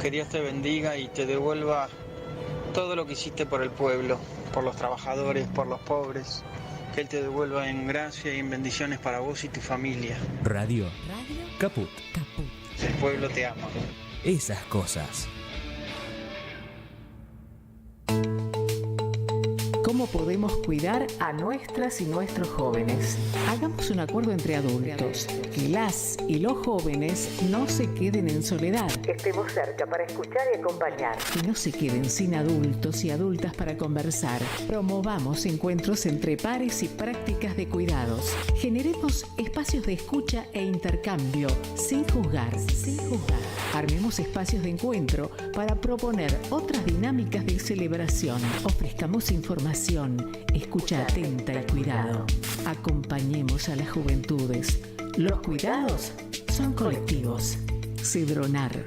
Que Dios te bendiga y te devuelva todo lo que hiciste por el pueblo, por los trabajadores, por los pobres. Que Él te devuelva en gracia y en bendiciones para vos y tu familia. Radio Caput. El pueblo te ama. Esas cosas. ¿Cómo podemos cuidar a nuestras y nuestros jóvenes? Hagamos un acuerdo entre adultos, que las y los jóvenes no se queden en soledad. Estemos cerca para escuchar y acompañar. Que no se queden sin adultos y adultas para conversar. Promovamos encuentros entre pares y prácticas de cuidados. Generemos espacios de escucha e intercambio, sin juzgar. Armemos espacios de encuentro para proponer otras dinámicas de celebración. Ofrezcamos información, escucha atenta y cuidado. Acompañemos a las juventudes. Los cuidados son colectivos. Cedronar.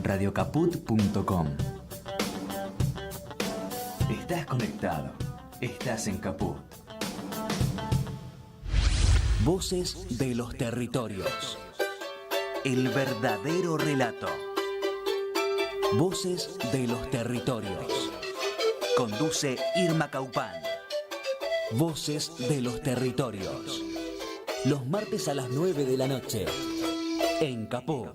Radiocaput.com. Estás conectado. Estás en Caput. Voces de los territorios. El verdadero relato. Voces de los territorios. Conduce Irma Caupán. Voces de los territorios. Los martes a las 9 de la noche. En Caput.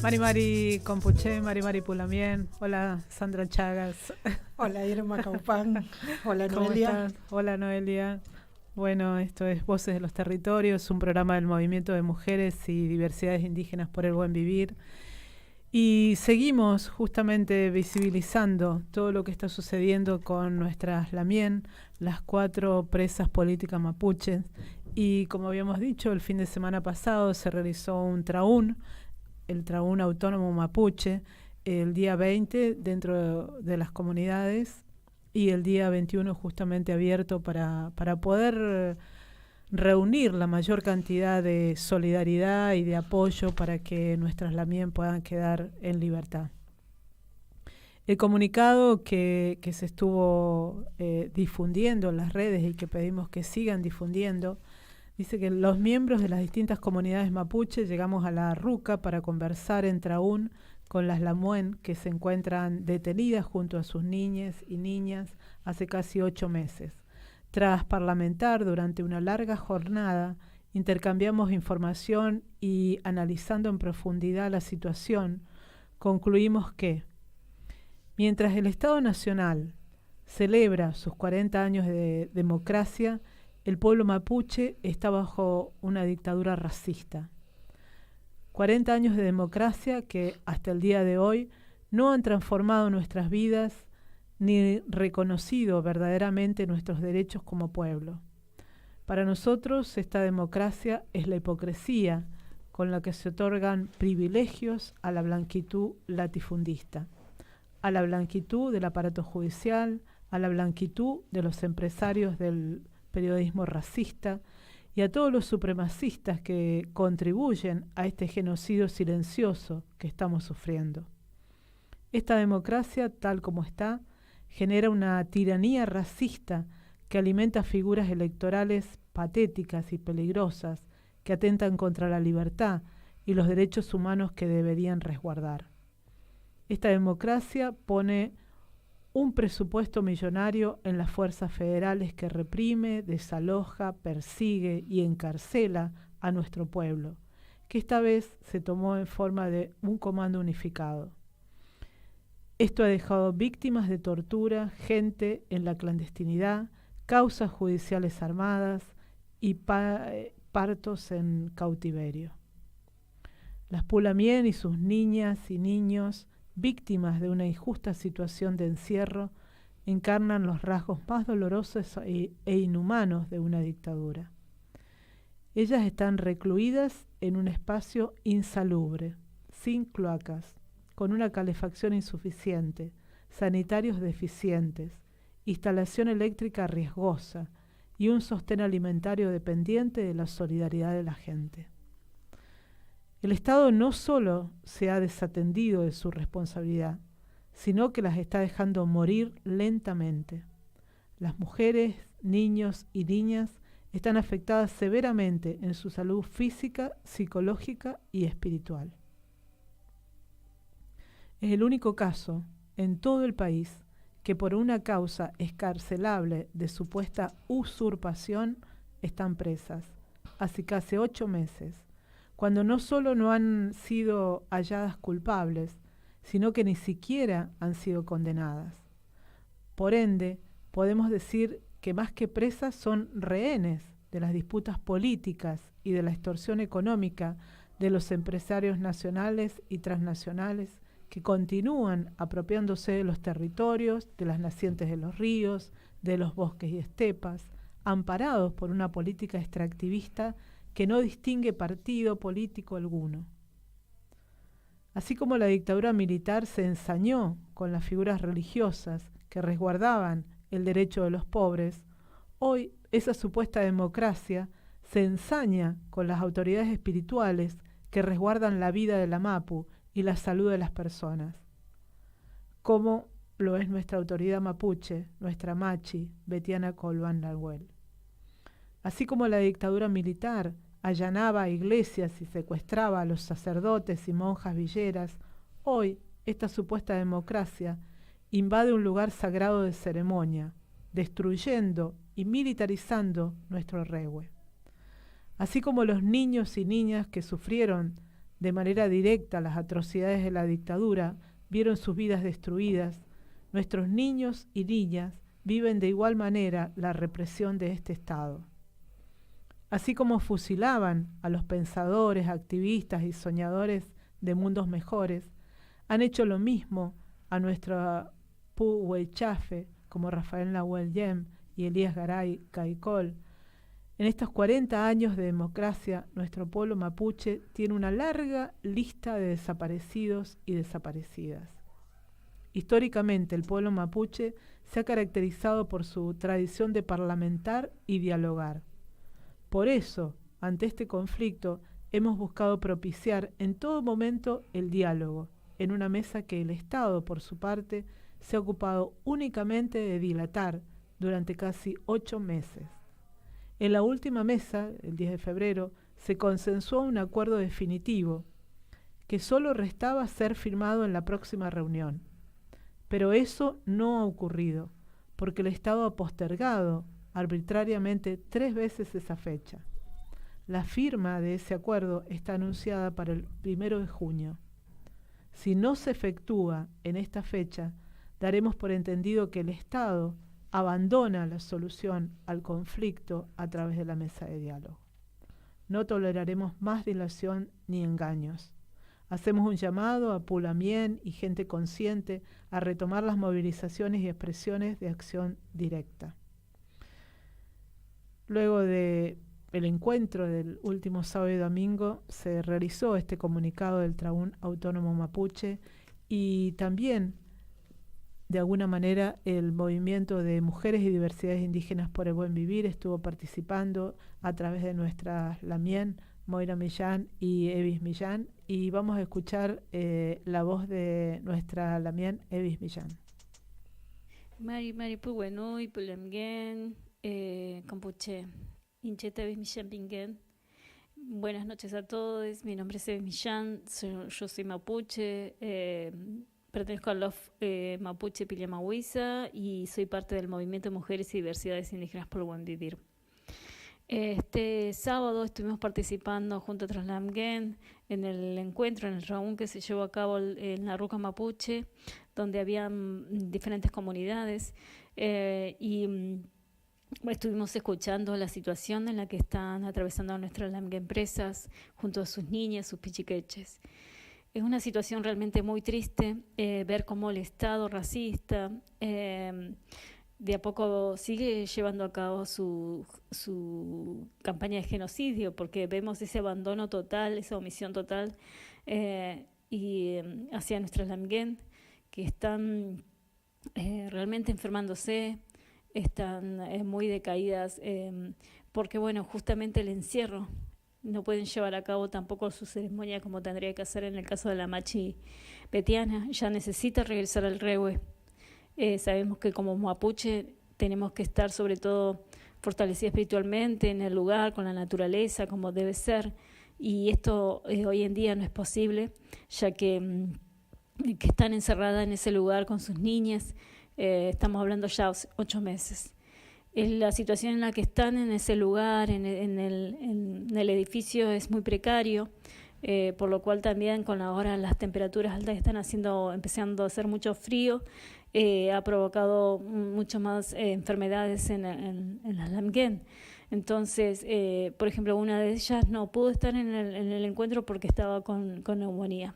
Mari Compuché, Mari Pulamien. Hola, Sandra Chagas. Hola, Irma Caupán. Hola, ¿Cómo Noelia. estás? Hola, Noelia. Bueno, esto es Voces de los Territorios, un programa del Movimiento de Mujeres y Diversidades Indígenas por el Buen Vivir. Y seguimos justamente visibilizando todo lo que está sucediendo con nuestras Lamien, las 4 presas políticas mapuches. Y como habíamos dicho, el fin de semana pasado se realizó un traún, el traún autónomo mapuche, el día 20 dentro de las comunidades y el día 21 justamente abierto para poder reunir la mayor cantidad de solidaridad y de apoyo para que nuestras Lamien puedan quedar en libertad. El comunicado que se estuvo difundiendo en las redes y que pedimos que sigan difundiendo dice que los miembros de las distintas comunidades mapuche llegamos a la Ruca para conversar en traún con las Lamuen que se encuentran detenidas junto a sus niñas y niñas hace casi 8 meses. Tras parlamentar durante una larga jornada, intercambiamos información y analizando en profundidad la situación, concluimos que, mientras el Estado Nacional celebra sus 40 años de democracia, el pueblo mapuche está bajo una dictadura racista. 40 años de democracia que hasta el día de hoy no han transformado nuestras vidas ni reconocido verdaderamente nuestros derechos como pueblo. Para nosotros esta democracia es la hipocresía con la que se otorgan privilegios a la blanquitud latifundista, a la blanquitud del aparato judicial, a la blanquitud de los empresarios del periodismo racista y a todos los supremacistas que contribuyen a este genocidio silencioso que estamos sufriendo. Esta democracia, tal como está, genera una tiranía racista que alimenta figuras electorales patéticas y peligrosas que atentan contra la libertad y los derechos humanos que deberían resguardar. Esta democracia pone un presupuesto millonario en las fuerzas federales que reprime, desaloja, persigue y encarcela a nuestro pueblo, que esta vez se tomó en forma de un comando unificado. Esto ha dejado víctimas de tortura, gente en la clandestinidad, causas judiciales armadas y partos en cautiverio. Las Pulamien y sus niñas y niños, víctimas de una injusta situación de encierro, encarnan los rasgos más dolorosos e inhumanos de una dictadura. Ellas están recluidas en un espacio insalubre, sin cloacas, con una calefacción insuficiente, sanitarios deficientes, instalación eléctrica riesgosa y un sostén alimentario dependiente de la solidaridad de la gente. El Estado no solo se ha desatendido de su responsabilidad, sino que las está dejando morir lentamente. Las mujeres, niños y niñas están afectadas severamente en su salud física, psicológica y espiritual. Es el único caso en todo el país que por una causa escarcelable de supuesta usurpación están presas, hace casi 8 meses, cuando no solo no han sido halladas culpables, sino que ni siquiera han sido condenadas. Por ende, podemos decir que más que presas son rehenes de las disputas políticas y de la extorsión económica de los empresarios nacionales y transnacionales que continúan apropiándose de los territorios, de las nacientes de los ríos, de los bosques y estepas, amparados por una política extractivista que no distingue partido político alguno. Así como la dictadura militar se ensañó con las figuras religiosas que resguardaban el derecho de los pobres, hoy esa supuesta democracia se ensaña con las autoridades espirituales que resguardan la vida de la Mapu y la salud de las personas, como lo es nuestra autoridad mapuche, nuestra Machi, Betiana Colván Nahuel. Así como la dictadura militar allanaba iglesias y secuestraba a los sacerdotes y monjas villeras, hoy esta supuesta democracia invade un lugar sagrado de ceremonia, destruyendo y militarizando nuestro regue. Así como los niños y niñas que sufrieron de manera directa las atrocidades de la dictadura vieron sus vidas destruidas, nuestros niños y niñas viven de igual manera la represión de este Estado. Así como fusilaban a los pensadores, activistas y soñadores de mundos mejores, han hecho lo mismo a nuestra Puhuechafe, como Rafael Nahuel Yem y Elías Garay Caicol. En estos 40 años de democracia, nuestro pueblo mapuche tiene una larga lista de desaparecidos y desaparecidas. Históricamente, el pueblo mapuche se ha caracterizado por su tradición de parlamentar y dialogar. Por eso, ante este conflicto, hemos buscado propiciar en todo momento el diálogo, en una mesa que el Estado, por su parte, se ha ocupado únicamente de dilatar durante casi 8 meses. En la última mesa, el 10 de febrero, se consensuó un acuerdo definitivo que solo restaba ser firmado en la próxima reunión. Pero eso no ha ocurrido, porque el Estado ha postergado arbitrariamente 3 veces esa fecha. La firma de ese acuerdo está anunciada para el 1 de junio. Si no se efectúa en esta fecha, daremos por entendido que el Estado abandona la solución al conflicto a través de la mesa de diálogo. No toleraremos más dilación ni engaños. Hacemos un llamado a Pulamien y gente consciente a retomar las movilizaciones y expresiones de acción directa. Luego del encuentro del último sábado y domingo se realizó este comunicado del Trabún Autónomo Mapuche y también de alguna manera el movimiento de mujeres y diversidades indígenas por el buen vivir estuvo participando a través de nuestras Lamien, Moira Millán y Evis Millán, y vamos a escuchar la voz de nuestra Lamien, Evis Millán. Mari Puguenui, Pulemgen, Campuche, Incheta Evis Millán Pingen. Buenas noches a todos, mi nombre es Evis Millán, yo soy mapuche, pertenezco al LOF Mapuche Piliamahuiza y soy parte del movimiento de mujeres y diversidades indígenas por el buen vivir. Este sábado estuvimos participando junto a Traslamgen en el encuentro, en el Raún que se llevó a cabo en la Ruca Mapuche, donde habían diferentes comunidades y estuvimos escuchando la situación en la que están atravesando nuestras Lamgen presas junto a sus niñas, sus pichiqueches. Es una situación realmente muy triste ver cómo el Estado racista de a poco sigue llevando a cabo su campaña de genocidio, porque vemos ese abandono total, esa omisión total hacia nuestras Lamgen, que están realmente enfermándose, están muy decaídas, porque bueno, justamente el encierro no pueden llevar a cabo tampoco su ceremonia como tendría que hacer en el caso de la Machi Betiana. Ella necesita regresar al Rehue. Sabemos que como mapuche tenemos que estar sobre todo fortalecidos espiritualmente en el lugar, con la naturaleza, como debe ser, y esto hoy en día no es posible, ya que están encerradas en ese lugar con sus niñas. Estamos hablando ya 8 meses. La situación en la que están en ese lugar, en el edificio, es muy precario, por lo cual también con ahora las temperaturas altas que están empezando a hacer mucho frío, ha provocado mucho más enfermedades en las Lamguén. Entonces, por ejemplo, una de ellas no pudo estar en el encuentro porque estaba con neumonía.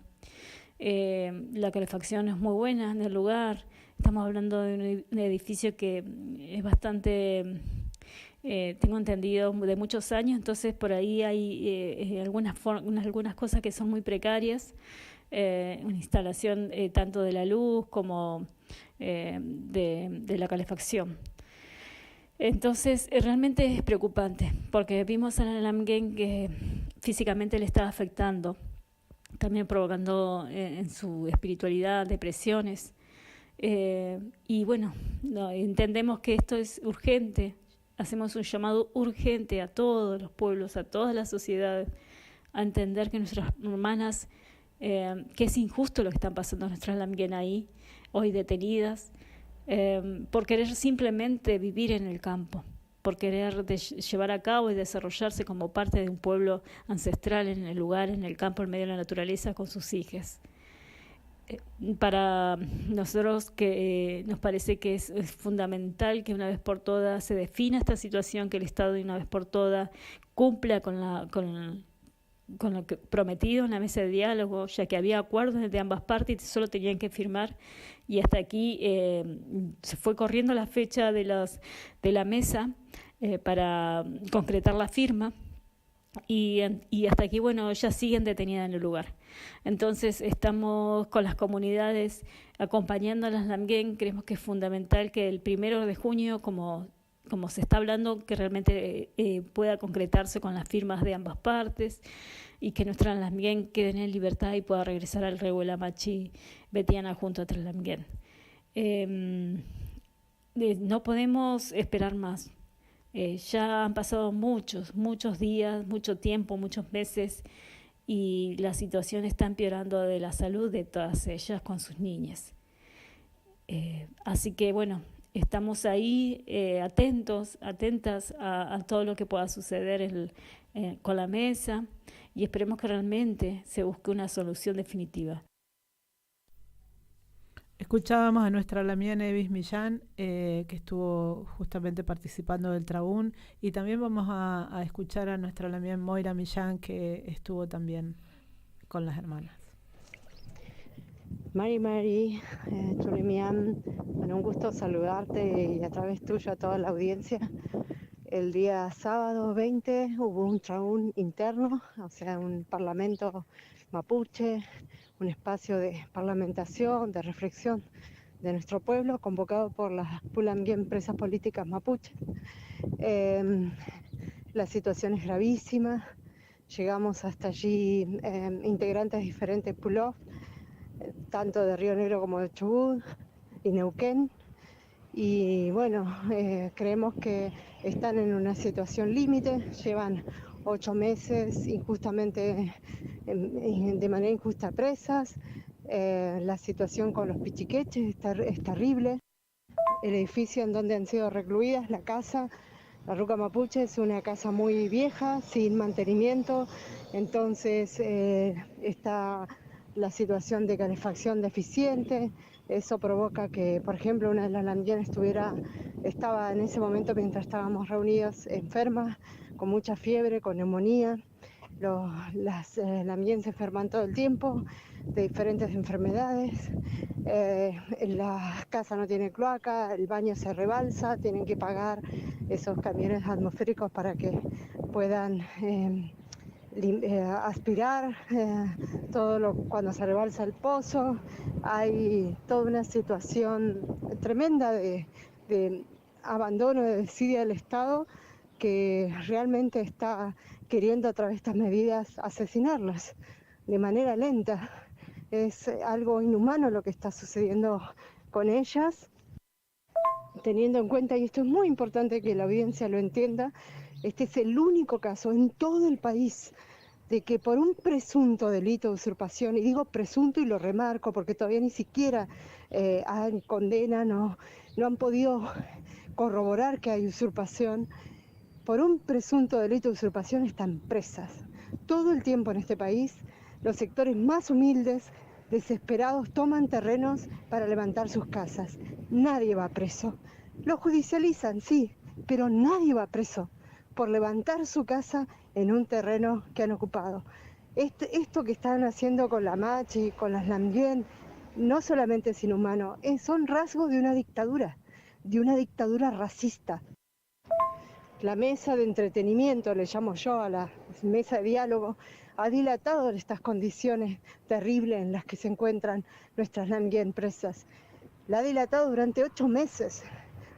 La calefacción es muy buena en el lugar. Estamos hablando de un edificio que es bastante, tengo entendido, de muchos años, entonces por ahí hay algunas cosas que son muy precarias, una instalación tanto de la luz como de la calefacción. Entonces realmente es preocupante, porque vimos a la Lamguén que físicamente le estaba afectando, también provocando en su espiritualidad depresiones. Y bueno, entendemos que esto es urgente, hacemos un llamado urgente a todos los pueblos, a todas las sociedades, a entender que nuestras hermanas, que es injusto lo que están pasando nuestras Lamguén ahí, hoy detenidas, por querer simplemente vivir en el campo, por querer llevar a cabo y desarrollarse como parte de un pueblo ancestral en el lugar, en el campo, en medio de la naturaleza, con sus hijas. Para nosotros que nos parece que es fundamental que una vez por todas se defina esta situación, que el Estado de una vez por todas cumpla con lo que prometido en la mesa de diálogo, ya que había acuerdos de ambas partes y solo tenían que firmar, y hasta aquí se fue corriendo la fecha de la mesa para concretar la firma. Y hasta aquí, bueno, ellas siguen detenidas en el lugar. Entonces estamos con las comunidades acompañando a las Lamguén. Creemos que es fundamental que el 1 de junio, como se está hablando, que realmente pueda concretarse con las firmas de ambas partes y que nuestras Lamguén queden en libertad y pueda regresar al Rehue la Machi Betiana junto a otras Lamguén. No podemos esperar más. Ya han pasado muchos días, mucho tiempo, muchos meses, y la situación está empeorando de la salud de todas ellas con sus niñas. Así que bueno, estamos ahí atentas a todo lo que pueda suceder con la mesa, y esperemos que realmente se busque una solución definitiva. Escuchábamos a nuestra Lamien Evis Millán, que estuvo justamente participando del Trabún, y también vamos a escuchar a nuestra Lamien Moira Millán, que estuvo también con las hermanas. Mari, Chulemian, bueno, un gusto saludarte y a través tuyo a toda la audiencia. El día sábado 20 hubo un Trabún interno, o sea, un parlamento mapuche, un espacio de parlamentación, de reflexión de nuestro pueblo, convocado por las Pulamguén presas políticas mapuche. La situación es gravísima. Llegamos hasta allí integrantes de diferentes pulos, tanto de Río Negro como de Chubut y Neuquén. Y bueno, creemos que están en una situación límite, llevan 8 meses injustamente, de manera injusta presas. La situación con los pichiqueches es terrible. El edificio en donde han sido recluidas, la casa, la Ruca Mapuche, es una casa muy vieja, sin mantenimiento, entonces está la situación de calefacción deficiente. Eso provoca que, por ejemplo, una de las Lamguén estaba en ese momento, mientras estábamos reunidos, enferma, con mucha fiebre, con neumonía. Las Lamguén se enferman todo el tiempo de diferentes enfermedades. La casa no tiene cloaca, el baño se rebalsa, tienen que pagar esos camiones atmosféricos para que puedan aspirar cuando se rebalsa el pozo. Hay toda una situación tremenda de abandono, de desidia del Estado, que realmente está queriendo a través de estas medidas asesinarlas de manera lenta. Es algo inhumano lo que está sucediendo con ellas, teniendo en cuenta, y esto es muy importante que la audiencia lo entienda, este es el único caso en todo el país de que por un presunto delito de usurpación, y digo presunto y lo remarco porque todavía ni siquiera hay condena, no han podido corroborar que hay usurpación, por un presunto delito de usurpación están presas. Todo el tiempo en este país, los sectores más humildes, desesperados, toman terrenos para levantar sus casas. Nadie va preso. Lo judicializan, sí, pero nadie va preso por levantar su casa en un terreno que han ocupado. Esto que están haciendo con la Machi, con las Lamguien, no solamente es inhumano, son rasgos de una dictadura racista. La mesa de entretenimiento, le llamo yo a la mesa de diálogo, ha dilatado estas condiciones terribles en las que se encuentran nuestras Lamguien presas. La ha dilatado durante 8 meses.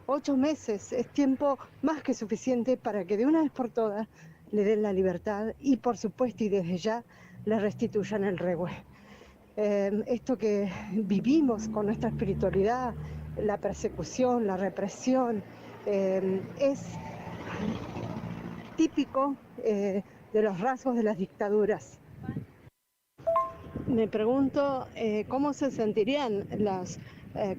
8 meses es tiempo más que suficiente para que de una vez por todas le den la libertad y, por supuesto, y desde ya, le restituyan el regue. Esto que vivimos con nuestra espiritualidad, la persecución, la represión, es típico de los rasgos de las dictaduras. Me pregunto cómo se sentirían las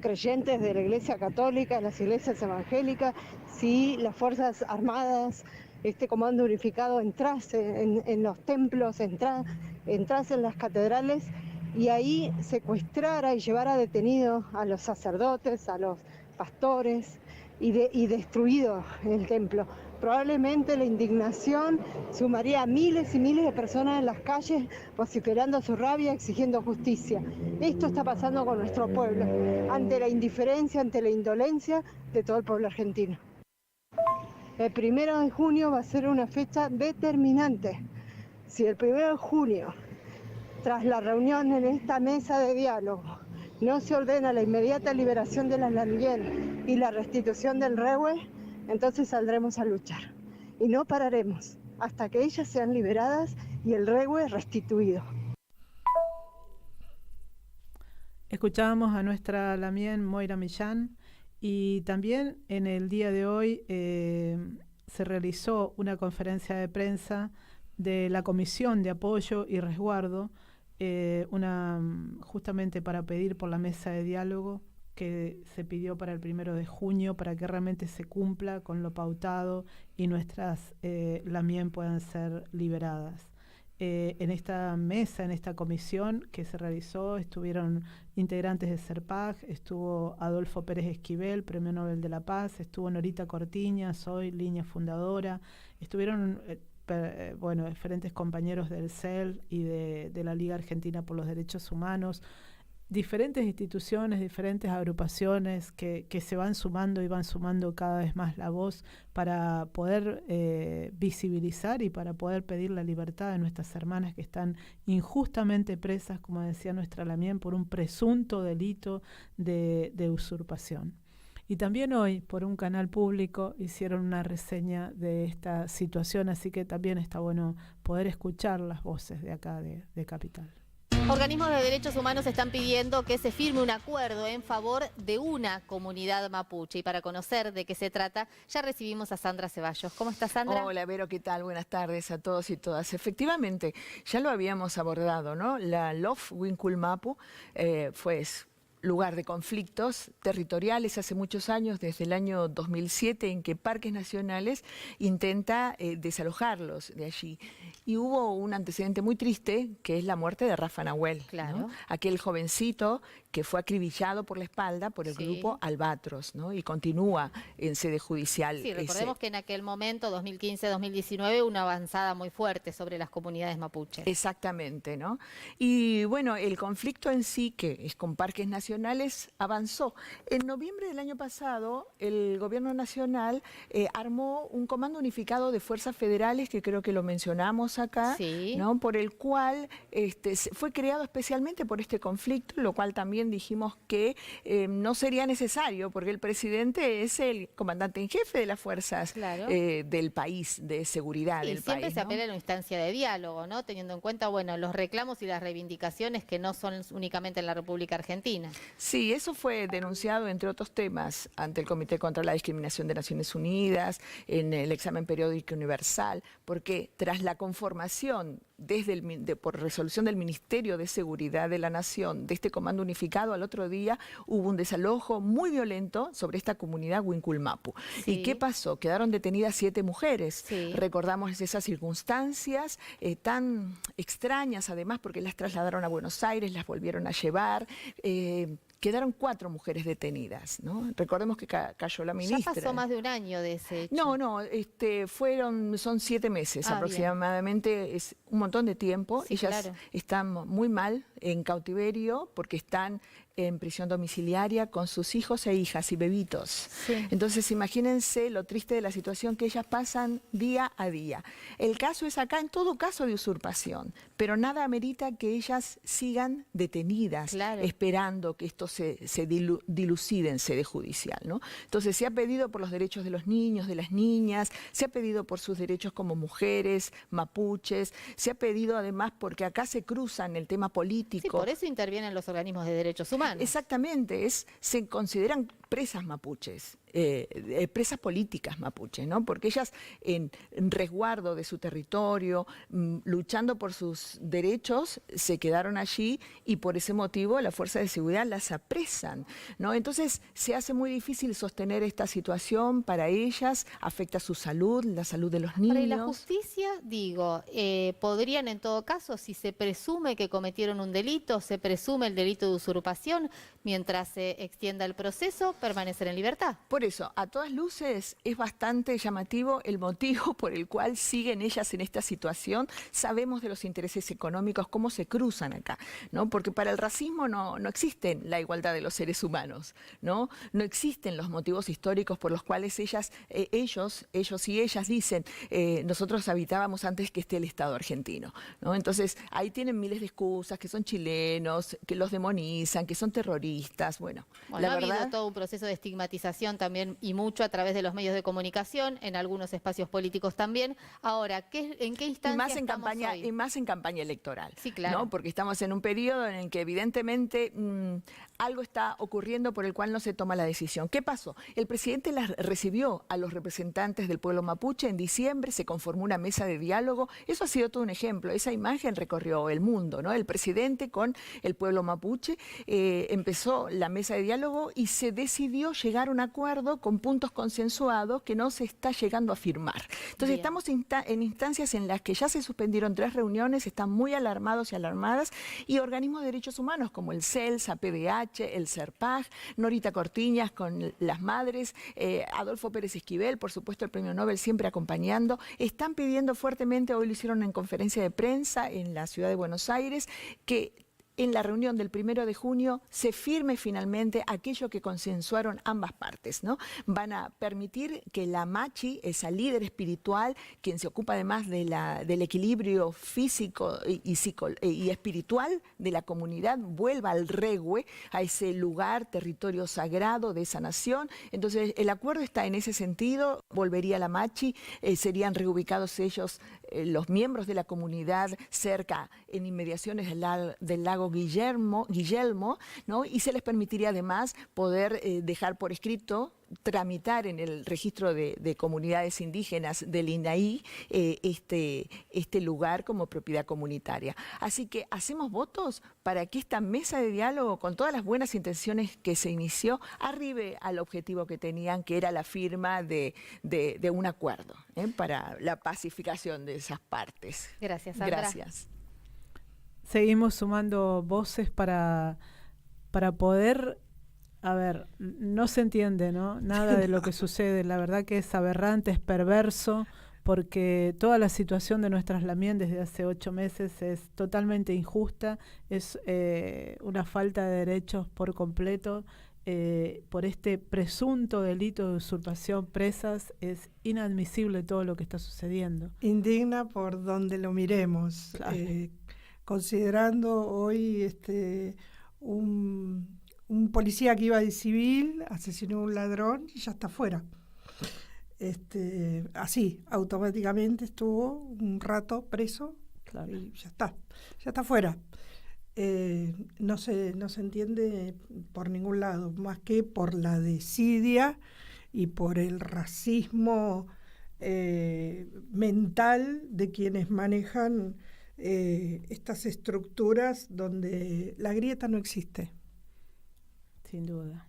creyentes de la Iglesia Católica, las iglesias evangélicas, si las Fuerzas Armadas, este comando unificado entrase en los templos, entrase en las catedrales y ahí secuestrara y llevara detenidos a los sacerdotes, a los pastores y destruido el templo. Probablemente la indignación sumaría a miles y miles de personas en las calles vociferando su rabia, exigiendo justicia. Esto está pasando con nuestro pueblo, ante la indiferencia, ante la indolencia de todo el pueblo argentino. El 1 de junio va a ser una fecha determinante. Si el 1 de junio, tras la reunión en esta mesa de diálogo, no se ordena la inmediata liberación de las Lamguien y la restitución del regue, entonces saldremos a luchar. Y no pararemos hasta que ellas sean liberadas y el regue restituido. Escuchábamos a nuestra Lamien Moira Millán y también en el día de hoy se realizó una conferencia de prensa de la Comisión de Apoyo y Resguardo, justamente para pedir por la mesa de diálogo que se pidió para el 1 de junio para que realmente se cumpla con lo pautado y nuestras Lamien puedan ser liberadas. En esta mesa, en esta comisión que se realizó, estuvieron integrantes de CERPAG, estuvo Adolfo Pérez Esquivel, Premio Nobel de la Paz, estuvo Norita Cortiña, soy línea fundadora, estuvieron diferentes compañeros del CEL y de la Liga Argentina por los Derechos Humanos, diferentes instituciones, diferentes agrupaciones que se van sumando y van sumando cada vez más la voz para poder visibilizar y para poder pedir la libertad de nuestras hermanas que están injustamente presas, como decía nuestra Lamien, por un presunto delito de usurpación. Y también hoy, por un canal público, hicieron una reseña de esta situación, así que también está bueno poder escuchar las voces de acá, de Capital. Organismos de derechos humanos están pidiendo que se firme un acuerdo en favor de una comunidad mapuche. Y para conocer de qué se trata, ya recibimos a Sandra Ceballos. ¿Cómo estás, Sandra? Hola, Vero, ¿qué tal? Buenas tardes a todos y todas. Efectivamente, ya lo habíamos abordado, ¿no? La LOF Wincul-Mapu fue lugar de conflictos territoriales hace muchos años, desde el año 2007, en que Parques Nacionales intenta desalojarlos de allí. Y hubo un antecedente muy triste, que es la muerte de Rafa Nahuel, claro, ¿no? Aquel jovencito que fue acribillado por la espalda por el grupo Albatros, ¿no? Y continúa en sede judicial. Sí, recordemos que en aquel momento, 2015-2019, una avanzada muy fuerte sobre las comunidades mapuches. Exactamente, ¿no? Y bueno, el conflicto en sí, que es con Parques Nacionales, nacionales avanzó. En noviembre del año pasado, el gobierno nacional armó un comando unificado de fuerzas federales, que creo que lo mencionamos acá, Sí. ¿no? Por el cual fue creado especialmente por este conflicto, lo cual también dijimos que no sería necesario, porque el presidente es el comandante en jefe de las fuerzas Claro. del país, de seguridad Y del siempre país, se ¿no? apela a una instancia de diálogo, ¿no? Teniendo en cuenta, bueno, los reclamos y las reivindicaciones que no son únicamente en la República Argentina. Sí, eso fue denunciado, entre otros temas, ante el Comité contra la Discriminación de Naciones Unidas, en el examen periódico universal, porque tras la conformación por resolución del Ministerio de Seguridad de la Nación de este comando unificado, al otro día hubo un desalojo muy violento sobre esta comunidad Huincul-Mapu. Sí. ¿Y qué pasó? Quedaron detenidas 7 mujeres. Sí. Recordamos esas circunstancias tan extrañas, además, porque las trasladaron a Buenos Aires, las volvieron a llevar. Quedaron 4 mujeres detenidas, ¿no? Recordemos que cayó la ministra. Ya pasó más de un año de ese hecho. No, son 7 meses Ah, aproximadamente, es un montón de tiempo. Sí, Ellas claro. están muy mal en cautiverio porque están en prisión domiciliaria con sus hijos e hijas y bebitos. Sí. Entonces imagínense lo triste de la situación que ellas pasan día a día. El caso es acá, en todo caso, de usurpación, pero nada amerita que ellas sigan detenidas, Claro. esperando que esto se dilucide en sede judicial, ¿no? Entonces se ha pedido por los derechos de los niños, de las niñas, se ha pedido por sus derechos como mujeres, mapuches, se ha pedido además porque acá se cruzan el tema político. Sí, por eso intervienen los organismos de derechos humanos. Exactamente, se consideran presas mapuches, presas políticas mapuches, ¿no? Porque ellas en resguardo de su territorio, luchando por sus derechos, se quedaron allí y por ese motivo la fuerza de seguridad las apresan, ¿no? Entonces se hace muy difícil sostener esta situación para ellas, afecta su salud, la salud de los niños. Ahora, y la justicia, digo, podrían en todo caso, si se presume que cometieron un delito, se presume el delito de usurpación, mientras se extienda el proceso, permanecer en libertad. Por eso, a todas luces, es bastante llamativo el motivo por el cual siguen ellas en esta situación. Sabemos de los intereses económicos, cómo se cruzan acá, ¿no? Porque para el racismo no existe la igualdad de los seres humanos, ¿no? No existen los motivos históricos por los cuales ellos y ellas dicen, nosotros habitábamos antes que esté el Estado argentino, ¿no? Entonces, ahí tienen miles de excusas, que son chilenos, que los demonizan, que son terroristas, bueno, la Ha verdad... habido todo un proceso de estigmatización también y mucho a través de los medios de comunicación, en algunos espacios políticos también. Ahora, ¿en qué instancia Y más en estamos campaña, hoy? y más en campaña electoral. Sí, claro. ¿No? Porque estamos en un periodo en el que evidentemente algo está ocurriendo por el cual no se toma la decisión. ¿Qué pasó? El presidente recibió a los representantes del pueblo mapuche en diciembre, se conformó una mesa de diálogo. Eso ha sido todo un ejemplo. Esa imagen recorrió el mundo, ¿no? El presidente con el pueblo mapuche empezó la mesa de diálogo y se decidió llegar a un acuerdo con puntos consensuados que no se está llegando a firmar. Entonces Bien. estamos en instancias en las que ya se suspendieron 3 reuniones, están muy alarmados y alarmadas, y organismos de derechos humanos como el CELS, APDH, el CERPAG, Norita Cortiñas con las madres, Adolfo Pérez Esquivel, por supuesto el premio Nobel siempre acompañando, están pidiendo fuertemente, hoy lo hicieron en conferencia de prensa en la ciudad de Buenos Aires, que en la reunión del 1 de junio se firme finalmente aquello que consensuaron ambas partes, ¿no? Van a permitir que la Machi, esa líder espiritual, quien se ocupa además del equilibrio físico y espiritual de la comunidad, vuelva al Regue, a ese lugar, territorio sagrado de esa nación. Entonces el acuerdo está en ese sentido, volvería la Machi, serían reubicados ellos, los miembros de la comunidad, cerca, en inmediaciones del lago Guillermo, ¿no? Y se les permitiría además poder dejar por escrito, tramitar en el registro de comunidades indígenas del INAI este lugar como propiedad comunitaria. Así que hacemos votos para que esta mesa de diálogo, con todas las buenas intenciones que se inició, arribe al objetivo que tenían, que era la firma de un acuerdo para la pacificación de esas partes. Gracias, Sandra. Gracias. Seguimos sumando voces para poder, a ver, no se entiende, ¿no? Nada de lo que sucede, la verdad que es aberrante, es perverso, porque toda la situación de nuestras Lamien desde hace 8 meses es totalmente injusta, es una falta de derechos por completo. Por este presunto delito de usurpación presas, es inadmisible todo lo que está sucediendo. Indigna por donde lo miremos, claro. Considerando hoy un policía que iba de civil, asesinó a un ladrón y ya está fuera. Así, automáticamente estuvo un rato preso, claro. Y ya está fuera. No se entiende por ningún lado, más que por la desidia y por el racismo mental de quienes manejan estas estructuras donde la grieta no existe. Sin duda.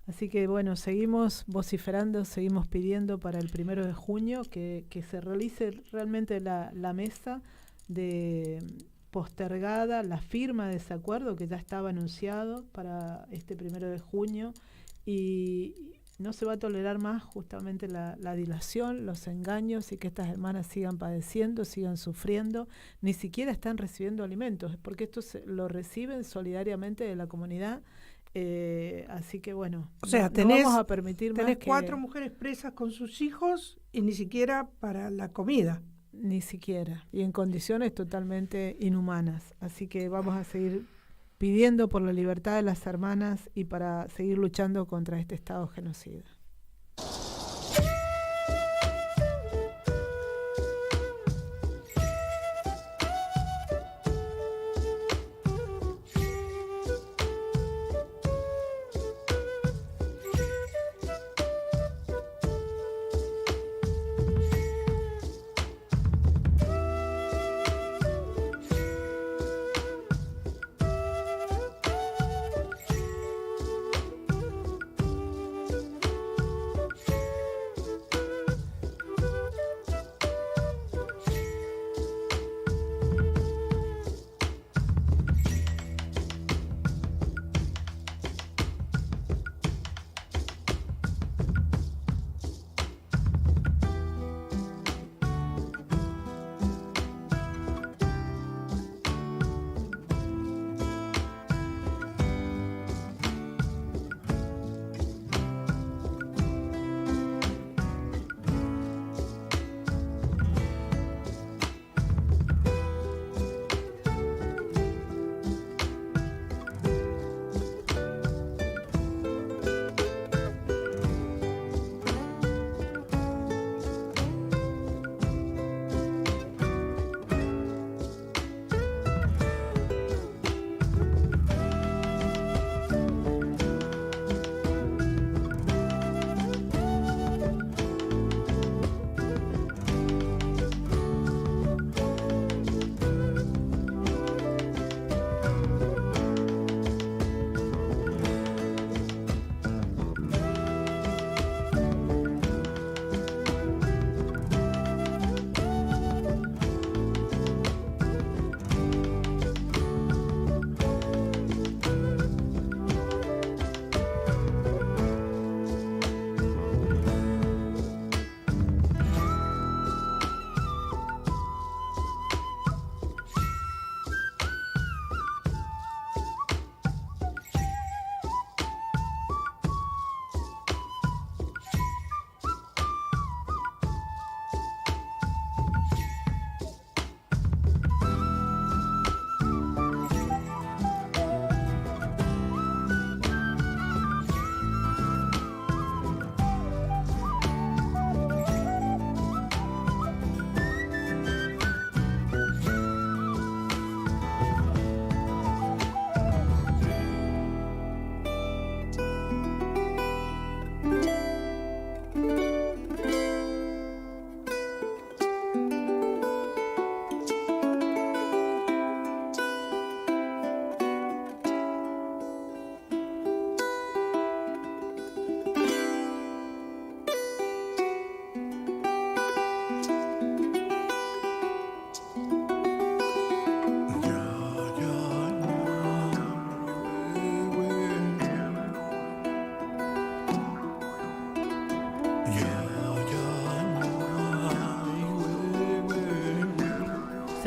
Así que bueno, seguimos vociferando, seguimos pidiendo para el 1 de junio que se realice realmente la mesa de postergada, la firma de ese acuerdo que ya estaba anunciado para este 1 de junio, y no se va a tolerar más justamente la dilación, los engaños, y que estas hermanas sigan padeciendo, sigan sufriendo, ni siquiera están recibiendo alimentos, porque esto lo reciben solidariamente de la comunidad. Así que bueno, o sea, no vamos a permitir más. Tenés 4 mujeres presas con sus hijos y ni siquiera para la comida. Ni siquiera, y en condiciones totalmente inhumanas. Así que vamos a seguir pidiendo por la libertad de las hermanas y para seguir luchando contra este Estado genocida.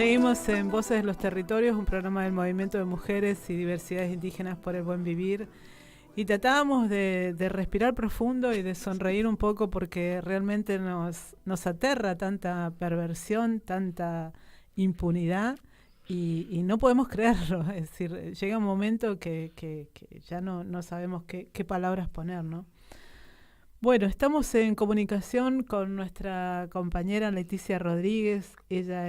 Seguimos en Voces de los Territorios, un programa del Movimiento de Mujeres y Diversidades Indígenas por el Buen Vivir. Y tratábamos de respirar profundo y de sonreír un poco porque realmente nos aterra tanta perversión, tanta impunidad y no podemos creerlo. Es decir, llega un momento que ya no sabemos qué palabras poner, ¿no? Bueno, estamos en comunicación con nuestra compañera Leticia Rodríguez. Ella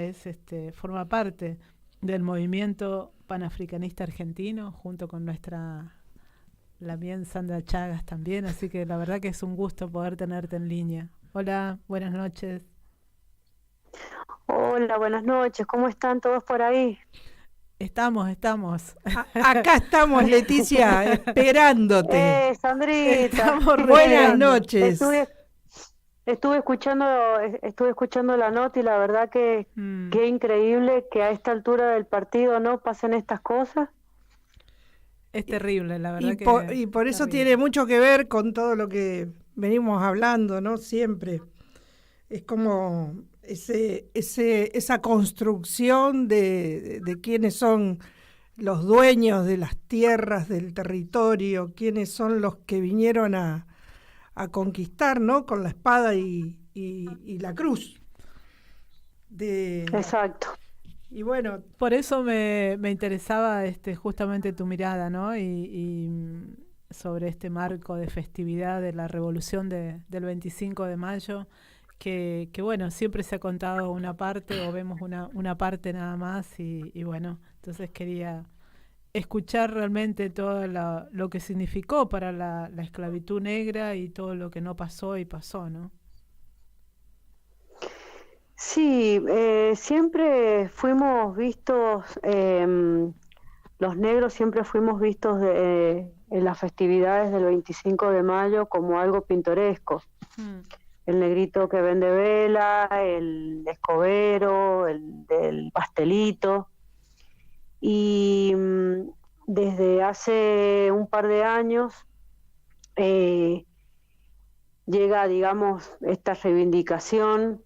forma parte del movimiento panafricanista argentino, junto con la bien Sandra Chagas también, así que la verdad que es un gusto poder tenerte en línea. Hola, buenas noches. Hola, buenas noches, ¿cómo están todos por ahí? Estamos. Acá estamos, Leticia, esperándote. Sandrita. Buenas noches. Estuve escuchando la nota y la verdad que qué increíble que a esta altura del partido no pasen estas cosas. Es terrible, la verdad y por eso tiene mucho que ver con todo lo que venimos hablando, ¿no? Siempre. Es como esa construcción de quiénes son los dueños de las tierras, del territorio, quiénes son los que vinieron a conquistar, ¿no? Con la espada y la cruz. Exacto. Y bueno, por eso me interesaba justamente tu mirada, ¿no? Y sobre este marco de festividad de la revolución del 25 de mayo, que bueno, siempre se ha contado una parte o vemos una parte nada más y bueno, entonces quería escuchar realmente todo lo que significó para la esclavitud negra y todo lo que no pasó y pasó, ¿no? Sí, siempre fuimos vistos, los negros siempre fuimos vistos en las festividades del 25 de mayo como algo pintoresco. El negrito que vende vela, el escobero, el del pastelito. Y desde hace un par de años llega, digamos, esta reivindicación,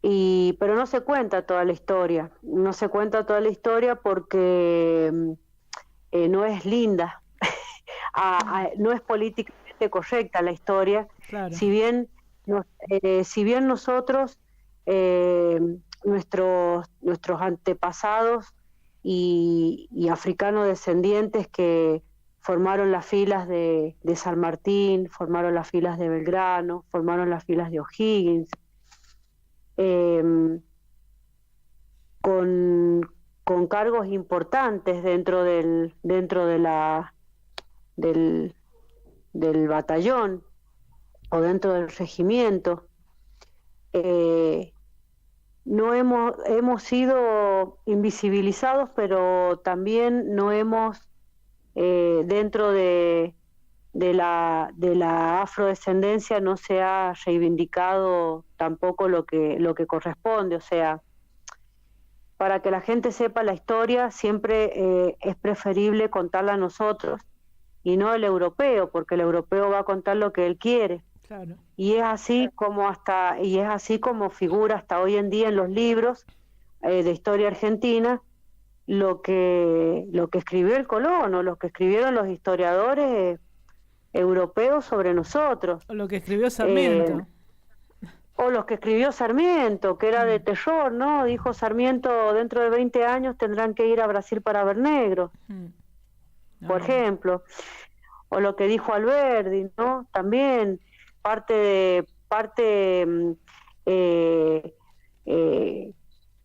pero no se cuenta toda la historia. No se cuenta toda la historia porque no es linda, no es políticamente correcta la historia. Claro. Si bien nosotros, nuestros antepasados y africanos descendientes que formaron las filas de San Martín, formaron las filas de Belgrano, formaron las filas de O'Higgins, con cargos importantes dentro del batallón o dentro del regimiento. No hemos sido invisibilizados, pero también no hemos dentro de la afrodescendencia no se ha reivindicado tampoco lo que corresponde. O sea, para que la gente sepa la historia siempre es preferible contarla a nosotros y no el europeo, porque el europeo va a contar lo que él quiere. Claro. Y es así como figura hasta hoy en día en los libros de historia argentina lo que escribió el Colón o lo que escribieron los historiadores europeos sobre nosotros. O lo que escribió Sarmiento. O los que escribió Sarmiento, que era de terror, ¿no? Dijo Sarmiento, dentro de 20 años tendrán que ir a Brasil para ver negros, por ejemplo. O lo que dijo Alberdi, ¿no? También parte que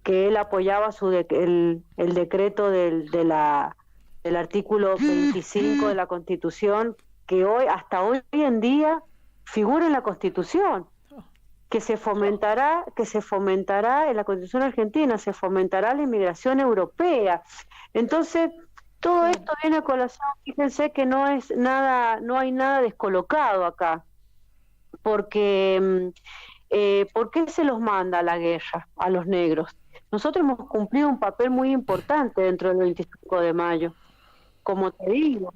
él apoyaba el decreto del artículo 25 de la Constitución, que hasta hoy en día figura en la Constitución, que se fomentará en la Constitución argentina, se fomentará la inmigración europea. Entonces, todo esto viene a colación. Fíjense que no hay nada descolocado acá, porque ¿por qué se los manda a la guerra a los negros? Nosotros hemos cumplido un papel muy importante dentro del 25 de mayo, como te digo.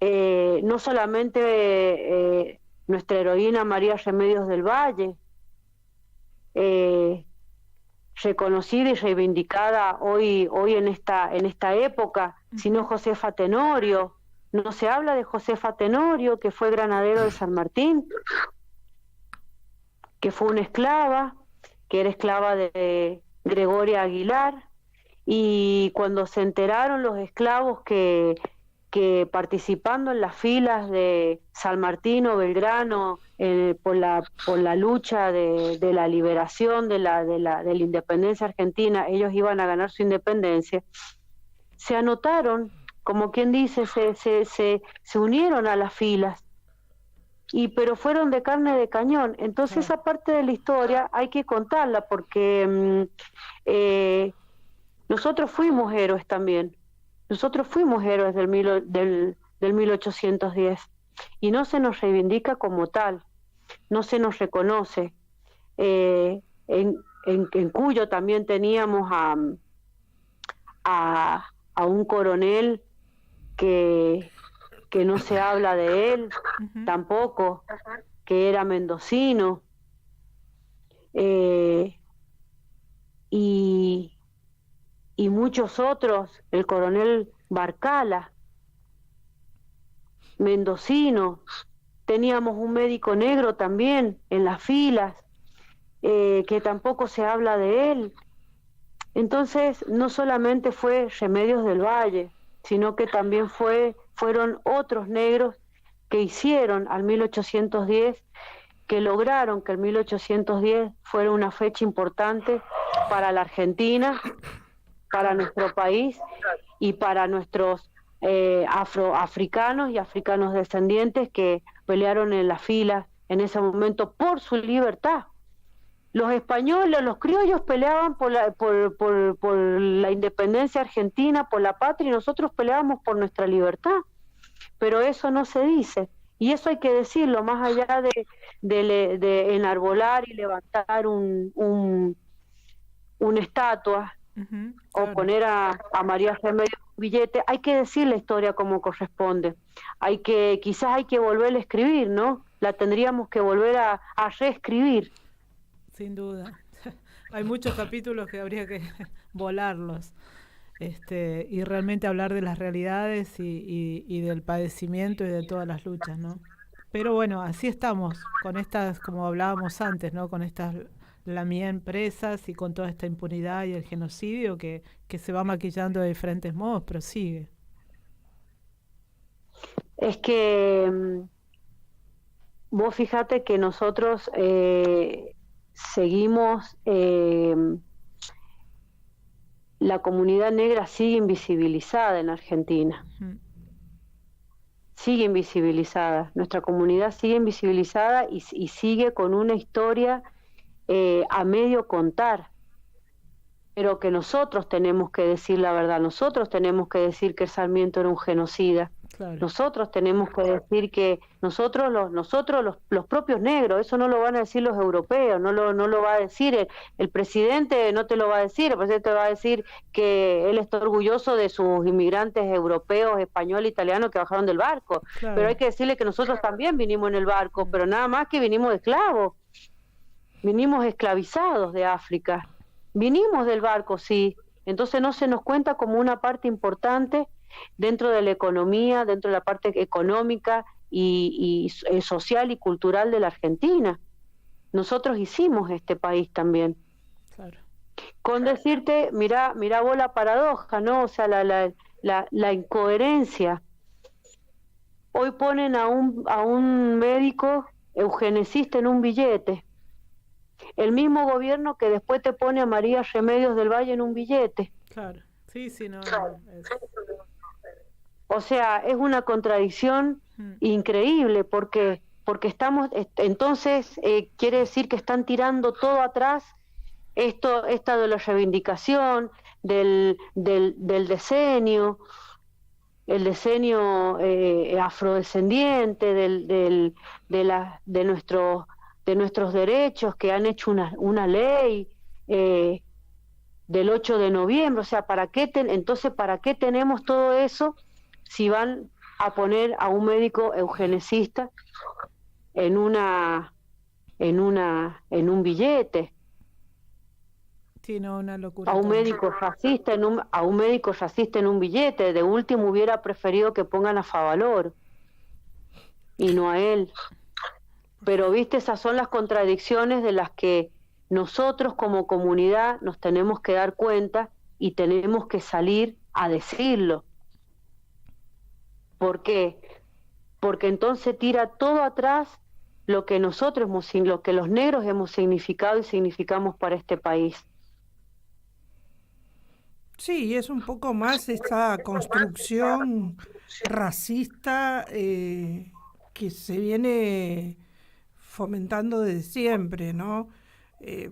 No solamente nuestra heroína María Remedios del Valle reconocida y reivindicada hoy en esta época, sino Josefa Tenorio. No se habla de Josefa Tenorio, que fue granadero de San Martín, que fue una esclava, que era esclava de Gregoria Aguilar, y cuando se enteraron los esclavos que participando en las filas de San Martín o Belgrano por la lucha de la liberación de la independencia argentina, ellos iban a ganar su independencia, se anotaron, como quien dice, se unieron a las filas, pero fueron de carne de cañón. Entonces esa parte de la historia hay que contarla, porque nosotros fuimos héroes también. Nosotros fuimos héroes del 1810 y no se nos reivindica como tal, no se nos reconoce. En Cuyo también teníamos a un coronel que no se habla de él tampoco, que era mendocino, y muchos otros, el coronel Barcala, mendocino. Teníamos un médico negro también en las filas, que tampoco se habla de él. Entonces, no solamente fue Remedios del Valle, sino que también fueron otros negros que hicieron al 1810, que lograron que el 1810 fuera una fecha importante para la Argentina, para nuestro país y para nuestros afroafricanos y africanos descendientes que pelearon en las filas en ese momento por su libertad. Los españoles, los criollos peleaban por la independencia argentina, por la patria, y nosotros peleábamos por nuestra libertad. Pero eso no se dice, y eso hay que decirlo, más allá de enarbolar y levantar una estatua, o poner a María Remedios un billete. Hay que decir la historia como corresponde. Quizás hay que volver a escribir, ¿no? La tendríamos que volver a reescribir. Sin duda. Hay muchos capítulos que habría que volarlos. Y realmente hablar de las realidades y del padecimiento y de todas las luchas, ¿no? Pero bueno, así estamos, con estas, como hablábamos antes, ¿no? Con estas lamien presas y con toda esta impunidad y el genocidio que se va maquillando de diferentes modos, pero sigue. Es que vos fíjate que nosotros seguimos, la comunidad negra sigue invisibilizada en Argentina. Sigue invisibilizada, nuestra comunidad sigue invisibilizada y sigue con una historia a medio contar, pero que nosotros tenemos que decir la verdad, nosotros tenemos que decir que Sarmiento era un genocida, claro. Nosotros tenemos que decir que nosotros los propios negros, eso no lo van a decir los europeos, no lo va a decir el presidente, no te lo va a decir, el presidente va a decir que él está orgulloso de sus inmigrantes europeos, españoles, italianos que bajaron del barco, claro. Pero hay que decirle que nosotros también vinimos en el barco, pero nada más que vinimos de esclavos. Vinimos esclavizados de África, vinimos del barco, sí, entonces no se nos cuenta como una parte importante dentro de la economía, dentro de la parte económica y social y cultural de la Argentina. Nosotros hicimos este país también. Claro. Con decirte, mirá vos la paradoja, ¿no? O sea, la incoherencia. Hoy ponen a un médico eugenicista en un billete. El mismo gobierno que después te pone a María Remedios del Valle en un billete. Claro, sí, no. O sea, es una contradicción increíble porque estamos, entonces quiere decir que están tirando todo atrás, esta de la reivindicación, del decenio, el decenio afrodescendiente, de nuestros derechos, que han hecho una ley del 8 de noviembre, o sea, ¿para qué tenemos todo eso si van a poner a un médico eugenicista en un billete? Sí, no, una locura. A un médico racista en un billete. De último hubiera preferido que pongan a Favalor y no a él. Pero viste, esas son las contradicciones de las que nosotros como comunidad nos tenemos que dar cuenta y tenemos que salir a decirlo. ¿Por qué? Porque entonces tira todo atrás lo que lo que los negros hemos significado y significamos para este país. Sí, es un poco más esta construcción racista que se viene fomentando desde siempre, ¿no?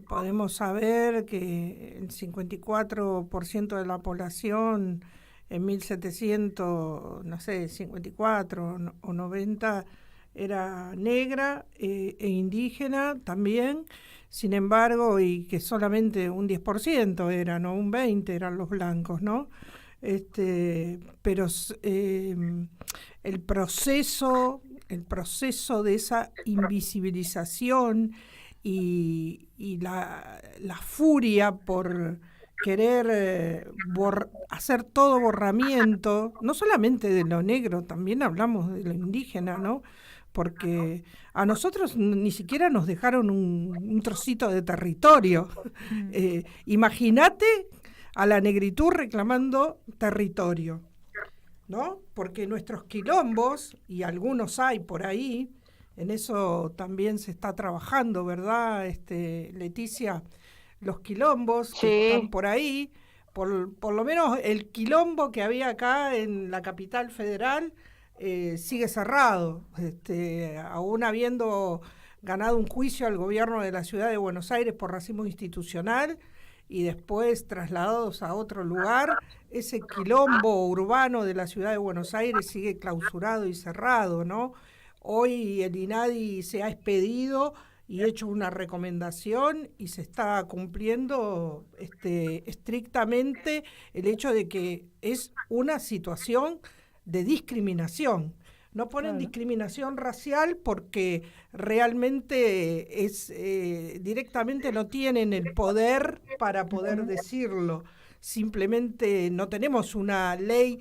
Podemos saber que el 54% de la población en 1700, no sé, 54 o 90 era negra e indígena también. Sin embargo, y que solamente un 10% eran, o un 20% eran los blancos, ¿no? Pero el proceso de esa invisibilización y la furia por querer hacer todo borramiento, no solamente de lo negro, también hablamos de lo indígena, ¿no? Porque a nosotros ni siquiera nos dejaron un trocito de territorio. Imagínate a la negritud reclamando territorio, ¿no? Porque nuestros quilombos, y algunos hay por ahí, en eso también se está trabajando, ¿verdad, Leticia? Los quilombos que están por ahí, por lo menos el quilombo que había acá en la capital federal, sigue cerrado, aún habiendo ganado un juicio al gobierno de la ciudad de Buenos Aires por racismo institucional y después trasladados a otro lugar, ese quilombo urbano de la ciudad de Buenos Aires sigue clausurado y cerrado, ¿no? Hoy el INADI se ha expedido y hecho una recomendación y se está cumpliendo estrictamente el hecho de que es una situación de discriminación. No ponen discriminación racial porque realmente directamente no tienen el poder para poder decirlo. Simplemente no tenemos una ley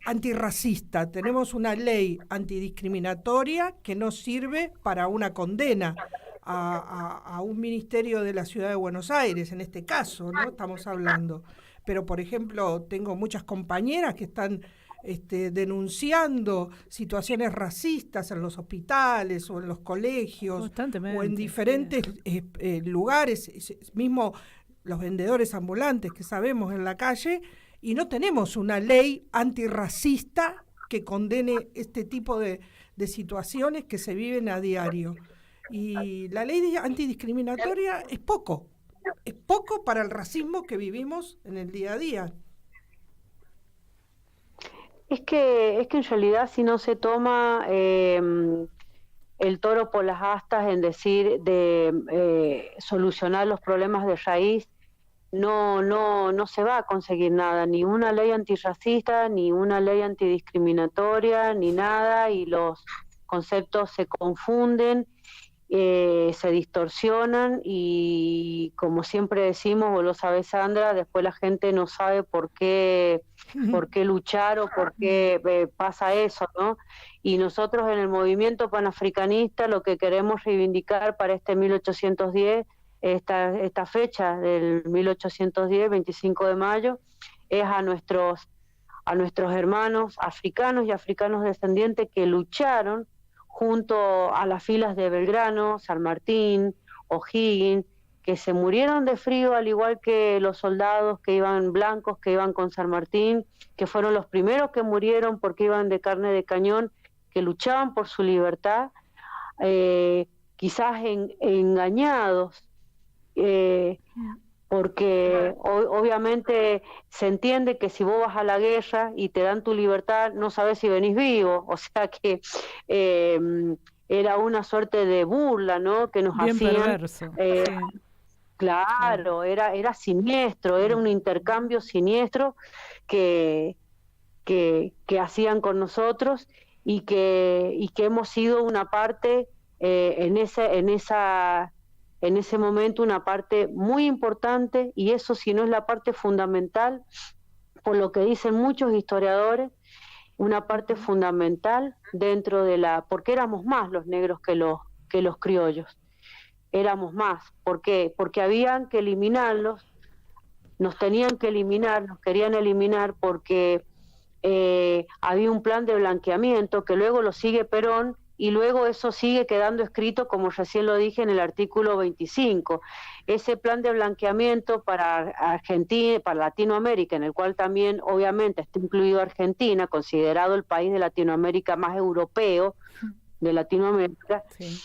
antirracista, tenemos una ley antidiscriminatoria que no sirve para una condena a un ministerio de la ciudad de Buenos Aires, en este caso, ¿no? Estamos hablando. Pero, por ejemplo, tengo muchas compañeras que están denunciando situaciones racistas en los hospitales o en los colegios o en diferentes lugares, mismo los vendedores ambulantes que sabemos en la calle, y no tenemos una ley antirracista que condene este tipo de situaciones que se viven a diario. Y la ley antidiscriminatoria es poco para el racismo que vivimos en el día a día. Es que en realidad si no se toma el toro por las astas en decir de solucionar los problemas de raíz, no se va a conseguir nada, ni una ley antirracista, ni una ley antidiscriminatoria, ni nada, y los conceptos se confunden, se distorsionan y, como siempre decimos, vos lo sabés, Sandra, después la gente no sabe por qué luchar o por qué pasa eso, ¿no? Y nosotros en el movimiento panafricanista lo que queremos reivindicar para este 1810, esta fecha del 1810, 25 de mayo, es a nuestros hermanos africanos y africanos descendientes que lucharon junto a las filas de Belgrano, San Martín, O'Higgins, que se murieron de frío al igual que los soldados que iban blancos, que iban con San Martín, que fueron los primeros que murieron porque iban de carne de cañón, que luchaban por su libertad, quizás engañados, porque obviamente se entiende que si vos vas a la guerra y te dan tu libertad, no sabes si venís vivo, o sea que era una suerte de burla, ¿no? Que nos bien hacían. Perverso. Sí. Claro, era siniestro, era un intercambio siniestro que hacían con nosotros y que hemos sido una parte en en ese momento una parte muy importante, y eso si no es la parte fundamental, por lo que dicen muchos historiadores, una parte fundamental dentro de porque éramos más los negros que los criollos, éramos más. ¿Por qué? Porque habían que eliminarlos, nos tenían que eliminar, nos querían eliminar porque había un plan de blanqueamiento que luego lo sigue Perón, y luego eso sigue quedando escrito, como recién lo dije, en el artículo 25. Ese plan de blanqueamiento para Argentina, para Latinoamérica, en el cual también obviamente está incluido Argentina, considerado el país de Latinoamérica más europeo de Latinoamérica, sí.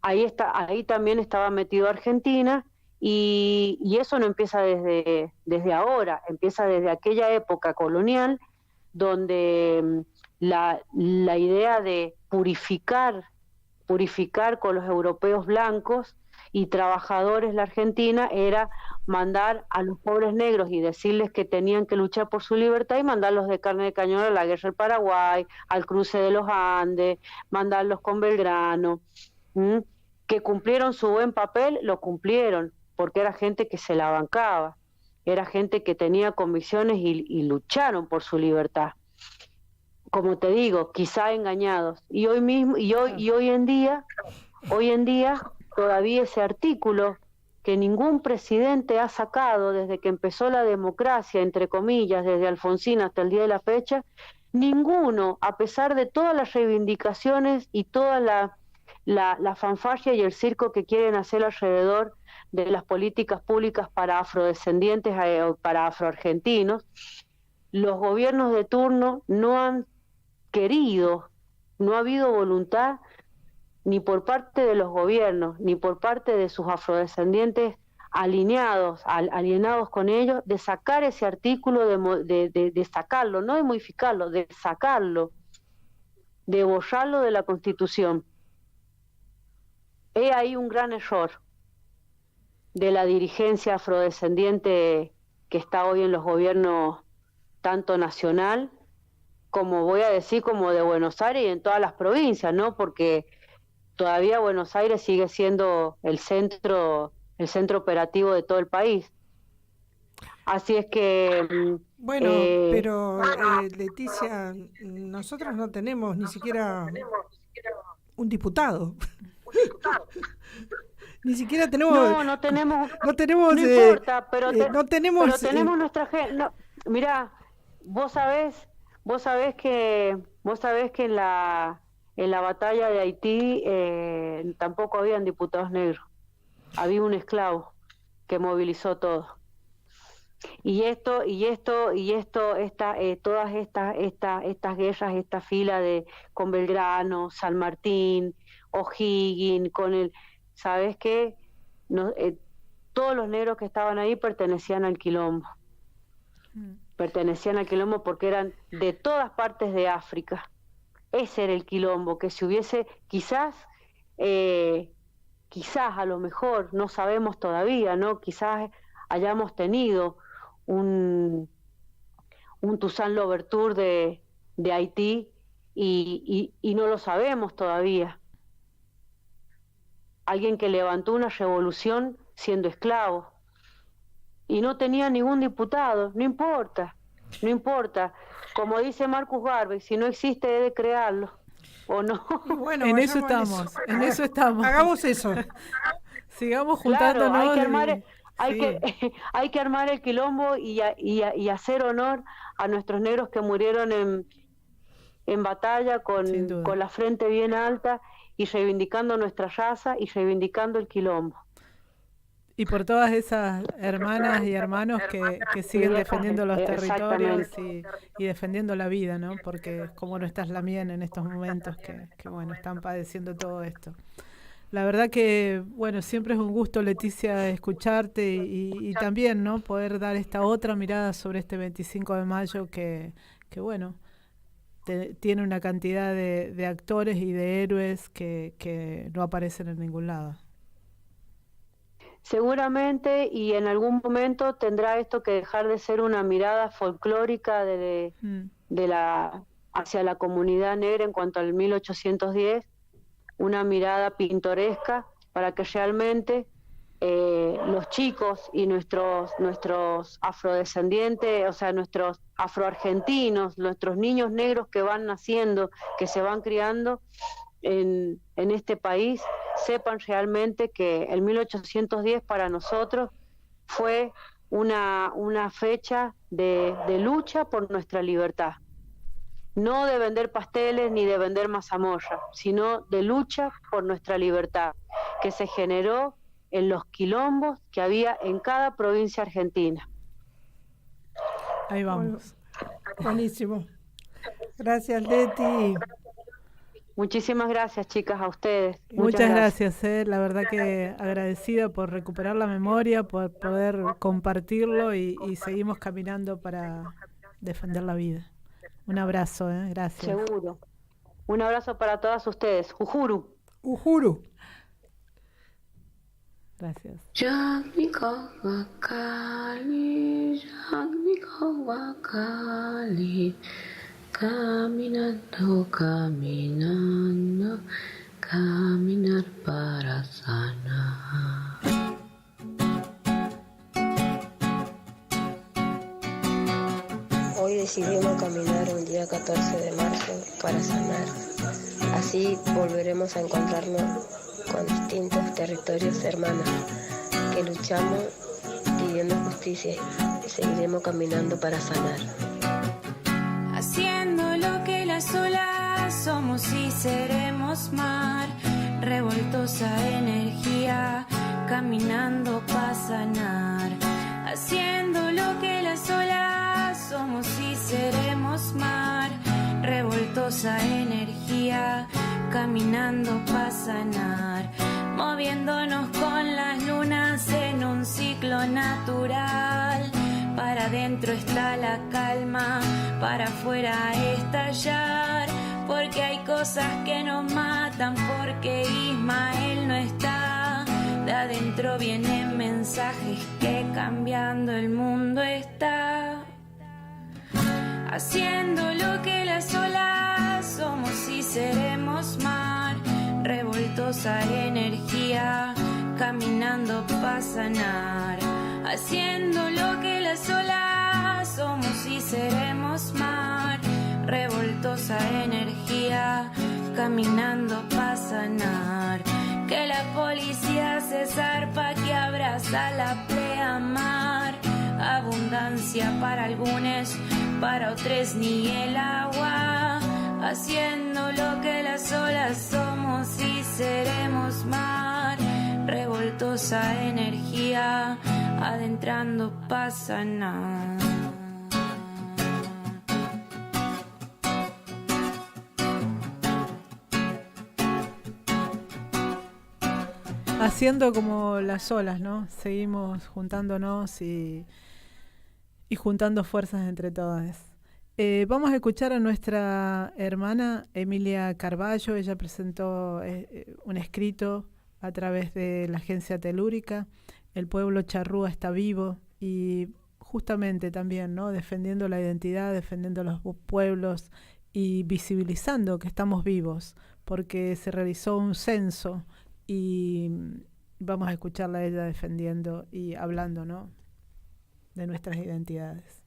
Ahí también estaba metido Argentina, y eso no empieza desde ahora, empieza desde aquella época colonial, donde la idea de purificar con los europeos blancos y trabajadores la Argentina era mandar a los pobres negros y decirles que tenían que luchar por su libertad, y mandarlos de carne de cañón a la guerra del Paraguay, al cruce de los Andes, mandarlos con Belgrano. Que cumplieron su buen papel, lo cumplieron, porque era gente que se la bancaba, era gente que tenía convicciones y lucharon por su libertad. Como te digo, quizá engañados. Y hoy mismo, y hoy en día todavía ese artículo que ningún presidente ha sacado desde que empezó la democracia, entre comillas, desde Alfonsín hasta el día de la fecha, ninguno, a pesar de todas las reivindicaciones y toda la fanfarria y el circo que quieren hacer alrededor de las políticas públicas para afrodescendientes, para afroargentinos, los gobiernos de turno no han querido, no ha habido voluntad ni por parte de los gobiernos, ni por parte de sus afrodescendientes alienados con ellos, de sacar ese artículo, de sacarlo, no de modificarlo, de sacarlo, de borrarlo de la Constitución. He ahí un gran error de la dirigencia afrodescendiente que está hoy en los gobiernos, tanto nacional como, voy a decir, como de Buenos Aires y en todas las provincias, ¿no? Porque todavía Buenos Aires sigue siendo el centro operativo de todo el país. Así es que... Bueno, pero Leticia, nosotros no tenemos ni siquiera un diputado. Ni siquiera tenemos... No tenemos... No importa, pero tenemos nuestra gente. No, mirá, vos sabés que en la batalla de Haití tampoco habían diputados negros. Había un esclavo que movilizó todo. Todas estas guerras, esta fila con Belgrano, San Martín, O'Higgins, ¿sabes qué? Todos los negros que estaban ahí pertenecían al quilombo. Pertenecían al quilombo porque eran de todas partes de África. Ese era el quilombo, que si hubiese, quizás a lo mejor, no sabemos todavía, ¿no? Quizás hayamos tenido un Toussaint Louverture de Haití y no lo sabemos todavía. Alguien que levantó una revolución siendo esclavo y no tenía ningún diputado. No importa. Como dice Marcus Garvey, si no existe debe crearlo, ¿o no? Bueno, en eso estamos. Hagamos eso. Sigamos juntándonos. Claro, hay que armar el quilombo y hacer honor a nuestros negros que murieron en batalla con la frente bien alta y reivindicando nuestra raza y reivindicando el quilombo. Y por todas esas hermanas y hermanos que siguen defendiendo los territorios y defendiendo la vida, ¿no? Porque como no estás la mía en estos momentos que bueno, están padeciendo todo esto. La verdad que, bueno, siempre es un gusto, Leticia, escucharte y también, ¿no? Poder dar esta otra mirada sobre este 25 de mayo que bueno, tiene una cantidad de actores y de héroes que no aparecen en ningún lado. Seguramente, y en algún momento tendrá esto que dejar de ser una mirada folclórica hacia la comunidad negra en cuanto al 1810, una mirada pintoresca para que realmente los chicos y nuestros afrodescendientes, o sea, nuestros afroargentinos, nuestros niños negros que van naciendo, que se van criando en este país, sepan realmente que el 1810 para nosotros fue una fecha de lucha por nuestra libertad. No de vender pasteles ni de vender mazamorra, sino de lucha por nuestra libertad, que se generó en los quilombos que había en cada provincia argentina. Ahí vamos. Buenísimo. Gracias, Leti. Muchísimas gracias, chicas, a ustedes. Muchas gracias. La verdad que agradecida por recuperar la memoria, por poder compartirlo y seguimos caminando para defender la vida. Un abrazo, gracias. Seguro. Un abrazo para todas ustedes. Ujuru. Ujuru. Gracias. Caminando, caminando, caminar para sanar. Hoy decidimos caminar un día 14 de marzo para sanar. Así volveremos a encontrarnos con distintos territorios hermanos que luchamos pidiendo justicia y seguiremos caminando para sanar. Haciendo lo que las olas somos y seremos mar, revoltosa energía, caminando para sanar. Haciendo lo que las olas somos y seremos mar, revoltosa energía, caminando para sanar. Moviéndonos con las lunas en un ciclo natural. Para adentro está la calma, para afuera estallar. Porque hay cosas que nos matan, porque Ismael no está. De adentro vienen mensajes que cambiando el mundo está. Haciendo lo que las olas somos y seremos mar. Revoltosa energía, caminando para sanar. Haciendo lo que las olas somos y seremos mar. Revoltosa energía, caminando para sanar. Que la policía se zarpa, que abraza la pleamar. Abundancia para algunos, para otros ni el agua. Haciendo lo que las olas somos y seremos mar. Revoltosa energía, adentrando para sanar. Haciendo como las olas, ¿no? Seguimos juntándonos y juntando fuerzas entre todas. Vamos a escuchar a nuestra hermana Emilia Carballo. Ella presentó un escrito a través de la agencia telúrica. El pueblo charrúa está vivo, y justamente también, ¿no? Defendiendo la identidad, defendiendo los pueblos y visibilizando que estamos vivos, porque se realizó un censo y vamos a escucharla a ella defendiendo y hablando, ¿no?, de nuestras identidades.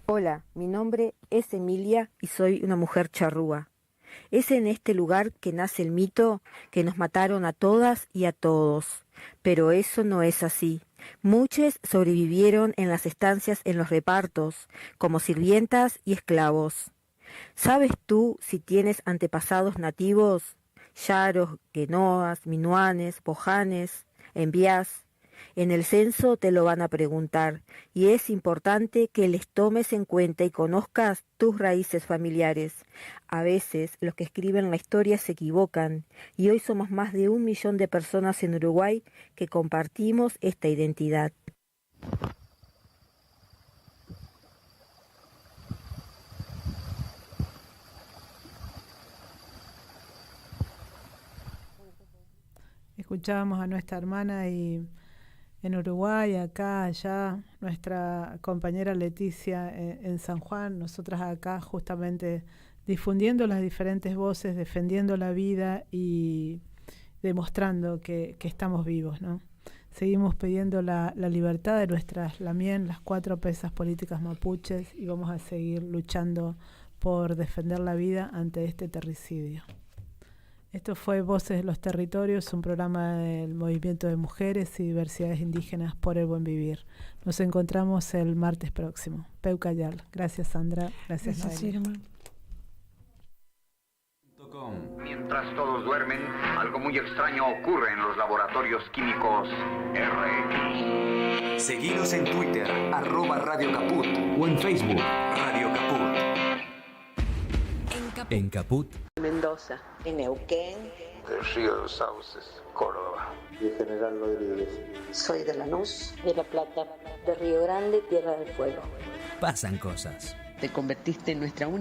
Hola, mi nombre es Emilia y soy una mujer charrúa. Es en este lugar que nace el mito que nos mataron a todas y a todos. Pero eso no es así. Muchos sobrevivieron en las estancias en los repartos, como sirvientas y esclavos. ¿Sabes tú si tienes antepasados nativos? Yaros, Quenoas, Minuanes, Bojanes, Enviás. En el censo te lo van a preguntar, y es importante que les tomes en cuenta y conozcas tus raíces familiares. A veces los que escriben la historia se equivocan, y hoy somos más de 1 millón de personas en Uruguay que compartimos esta identidad. Escuchábamos a nuestra hermana y en Uruguay, acá, allá, nuestra compañera Leticia en San Juan, nosotras acá justamente difundiendo las diferentes voces, defendiendo la vida y demostrando que estamos vivos, ¿no? Seguimos pidiendo la libertad de nuestras Lamien, las 4 presas políticas mapuches, y vamos a seguir luchando por defender la vida ante este terricidio. Esto fue Voces de los Territorios, un programa del Movimiento de Mujeres y Diversidades Indígenas por el Buen Vivir. Nos encontramos el martes próximo. Peucayal. Gracias, Sandra. Gracias, Irma. Mientras todos duermen, algo muy extraño ocurre en los laboratorios químicos RX. Seguinos en Twitter, @Radio Caput, o en Facebook, Radio Caput. En Caput, Mendoza, en Neuquén, del Río de los Sauces, Córdoba. De General Rodríguez. Soy de Lanús, de La Plata, de Río Grande, Tierra del Fuego. pasan cosas. Te convertiste en nuestra única